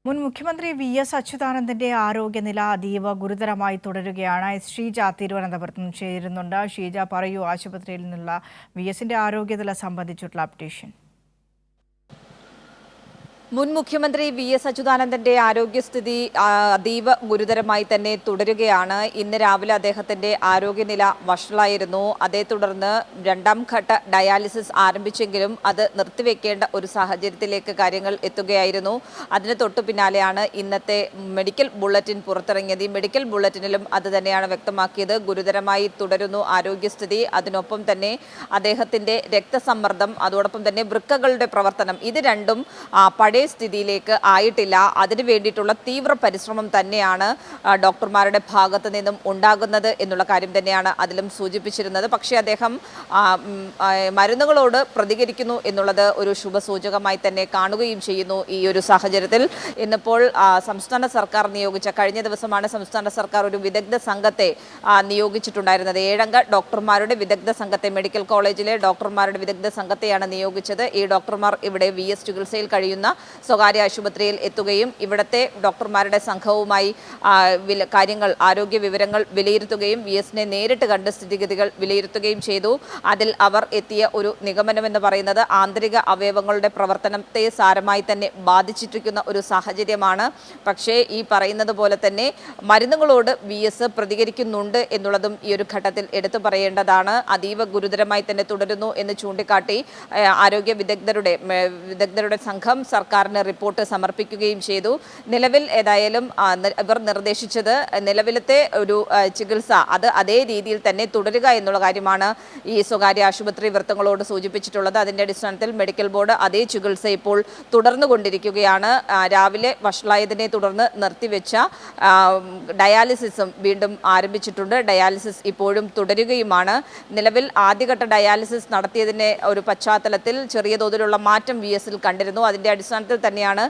മുൻ മുഖ്യമന്ത്രി വി.എസ്. അച്യുതാനന്ദന്റെ ആരോഗ്യനില അതീവ ഗുരുതരമായി തുടരുകയാണ്. ഷീജ തിരുവനന്തപുരത്ത് നിന്ന് ചേരുന്നുണ്ട്. ഷീജ, പറയൂ, ആശുപത്രിയിൽ നിന്നുള്ള വി.എസിന്റെ ആരോഗ്യനില സംബന്ധിച്ചിട്ടുള്ള അപ്ഡേഷൻ. മുൻ മുഖ്യമന്ത്രി വി.എസ്. അച്യുതാനന്ദന്റെ ആരോഗ്യസ്ഥിതി അതീവ ഗുരുതരമായി തന്നെ തുടരുകയാണ്. ഇന്ന് രാവിലെ അദ്ദേഹത്തിന്റെ ആരോഗ്യനില വഷളായിരുന്നു. അതേ തുടർന്ന് രണ്ടാം ഘട്ട ഡയാലിസിസ് ആരംഭിച്ചെങ്കിലും അത് നിർത്തിവെക്കേണ്ട ഒരു സാഹചര്യത്തിലേക്ക് കാര്യങ്ങൾ എത്തുകയായിരുന്നു. അതിന് തൊട്ടു പിന്നാലെയാണ് ഇന്നത്തെ മെഡിക്കൽ ബുള്ളറ്റിൻ പുറത്തിറങ്ങിയത്. ഈ മെഡിക്കൽ ബുള്ളറ്റിനിലും അത് തന്നെയാണ് വ്യക്തമാക്കിയത്. ഗുരുതരമായി തുടരുന്നു ആരോഗ്യസ്ഥിതി. അതിനൊപ്പം തന്നെ അദ്ദേഹത്തിന്റെ രക്തസമ്മർദ്ദം, അതോടൊപ്പം തന്നെ വൃക്കകളുടെ പ്രവർത്തനം, ഇത് രണ്ടും പഴയ സ്ഥിതിയിലേക്ക് ആയിട്ടില്ല. അതിനു വേണ്ടിയിട്ടുള്ള തീവ്ര പരിശ്രമം തന്നെയാണ് ഡോക്ടർമാരുടെ ഭാഗത്തു നിന്നും ഉണ്ടാകുന്നത് എന്നുള്ള കാര്യം തന്നെയാണ് അതിലും സൂചിപ്പിച്ചിരുന്നത്. പക്ഷേ അദ്ദേഹം മരുന്നുകളോട് പ്രതികരിക്കുന്നു എന്നുള്ളത് ഒരു ശുഭസൂചകമായി തന്നെ കാണുകയും ചെയ്യുന്നു. ഈ ഒരു സാഹചര്യത്തിൽ ഇന്നിപ്പോൾ സംസ്ഥാന സർക്കാർ നിയോഗിച്ച, കഴിഞ്ഞ ദിവസമാണ് സംസ്ഥാന സർക്കാർ ഒരു വിദഗ്ധ സംഘത്തെ നിയോഗിച്ചിട്ടുണ്ടായിരുന്നത്. 7 അംഗ ഡോക്ടർമാരുടെ വിദഗ്ധ സംഘത്തെ, മെഡിക്കൽ കോളേജിലെ ഡോക്ടർമാരുടെ വിദഗ്ധ സംഘത്തെയാണ് നിയോഗിച്ചത്. ഈ ഡോക്ടർമാർ ഇവിടെ വി.എസ്. ചികിത്സയിൽ കഴിയുന്ന സ്വകാര്യ ആശുപത്രിയിൽ എത്തുകയും ഇവിടുത്തെ ഡോക്ടർമാരുടെ സംഘവുമായി കാര്യങ്ങൾ, ആരോഗ്യ വിവരങ്ങൾ വിലയിരുത്തുകയും വി.എസിനെ നേരിട്ട് കണ്ട് സ്ഥിതിഗതികൾ വിലയിരുത്തുകയും ചെയ്തു. അതിൽ അവർ എത്തിയ ഒരു നിഗമനമെന്ന് പറയുന്നത് ആന്തരിക അവയവങ്ങളുടെ പ്രവർത്തനത്തെ സാരമായി തന്നെ ബാധിച്ചിരിക്കുന്ന ഒരു സാഹചര്യമാണ്. പക്ഷേ ഈ പറയുന്നത് പോലെ തന്നെ മരുന്നുകളോട് വി.എസ്. പ്രതികരിക്കുന്നുണ്ട് എന്നുള്ളതും ഈ ഒരു ഘട്ടത്തിൽ എടുത്തു പറയേണ്ടതാണ്. അതീവ ഗുരുതരമായി തന്നെ തുടരുന്നു എന്ന് ചൂണ്ടിക്കാട്ടി ആരോഗ്യ വിദഗ്ധരുടെ സംഘം സർക്കാരിന് റിപ്പോർട്ട് സമർപ്പിക്കുകയും ചെയ്തു. നിലവിൽ ഏതായാലും ഇവർ നിർദ്ദേശിച്ചത് നിലവിലത്തെ ഒരു ചികിത്സ അത് അതേ രീതിയിൽ തന്നെ തുടരുക എന്നുള്ള കാര്യമാണ് ഈ സ്വകാര്യ ആശുപത്രി വൃത്തങ്ങളോട് സൂചിപ്പിച്ചിട്ടുള്ളത്. അതിൻ്റെ അടിസ്ഥാനത്തിൽ മെഡിക്കൽ ബോർഡ് അതേ ചികിത്സ ഇപ്പോൾ തുടർന്നുകൊണ്ടിരിക്കുകയാണ്. രാവിലെ വഷളായതിനെ തുടർന്ന് നിർത്തിവെച്ച ഡയാലിസിസും വീണ്ടും ആരംഭിച്ചിട്ടുണ്ട്. ഡയാലിസിസ് ഇപ്പോഴും തുടരുകയുമാണ്. നിലവിൽ ആദ്യഘട്ട ഡയാലിസിസ് നടത്തിയതിൻ്റെ ഒരു പശ്ചാത്തലത്തിൽ ചെറിയ തോതിലുള്ള മാറ്റം വി.എസിൽ കണ്ടിരുന്നു. അതിൻ്റെ അടിസ്ഥാനത്തിൽ തന്നെയാണ്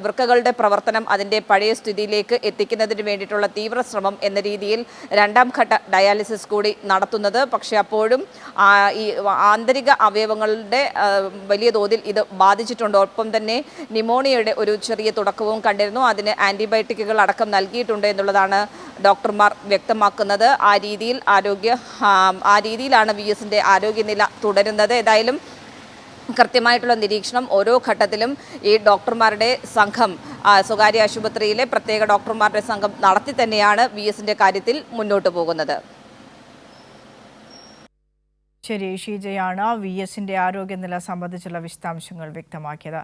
വൃക്കകളുടെ പ്രവർത്തനം അതിൻ്റെ പഴയ സ്ഥിതിയിലേക്ക് എത്തിക്കുന്നതിന് വേണ്ടിയിട്ടുള്ള തീവ്ര ശ്രമം എന്ന രീതിയിൽ രണ്ടാം ഘട്ട ഡയാലിസിസ് കൂടി നടത്തുന്നത്. പക്ഷേ അപ്പോഴും ഈ ആന്തരിക അവയവങ്ങളുടെ വലിയ തോതിൽ ഇത് ബാധിച്ചിട്ടുണ്ട്. ഒപ്പം തന്നെ ന്യൂമോണിയയുടെ ഒരു ചെറിയ തുടക്കവും കണ്ടിരുന്നു. അതിന് ആൻറ്റിബയോട്ടിക്കുകൾ അടക്കം നൽകിയിട്ടുണ്ട് എന്നുള്ളതാണ് ഡോക്ടർമാർ വ്യക്തമാക്കുന്നത്. ആ രീതിയിലാണ് വി.എസിൻ്റെ ആരോഗ്യനില തുടരുന്നത്. ഏതായാലും കൃത്യമായിട്ടുള്ള നിരീക്ഷണം ഓരോ ഘട്ടത്തിലും ഈ ഡോക്ടർമാരുടെ സംഘം, സ്വകാര്യ ആശുപത്രിയിലെ പ്രത്യേക ഡോക്ടർമാരുടെ സംഘം നടത്തി തന്നെയാണ് വി.എസിൻ്റെ കാര്യത്തിൽ മുന്നോട്ട് പോകുന്നത്. ശരി, ഷീജയാണ് വി.എസിന്റെ ആരോഗ്യനില സംബന്ധിച്ചുള്ള വിശദാംശങ്ങൾ വ്യക്തമാക്കിയത്.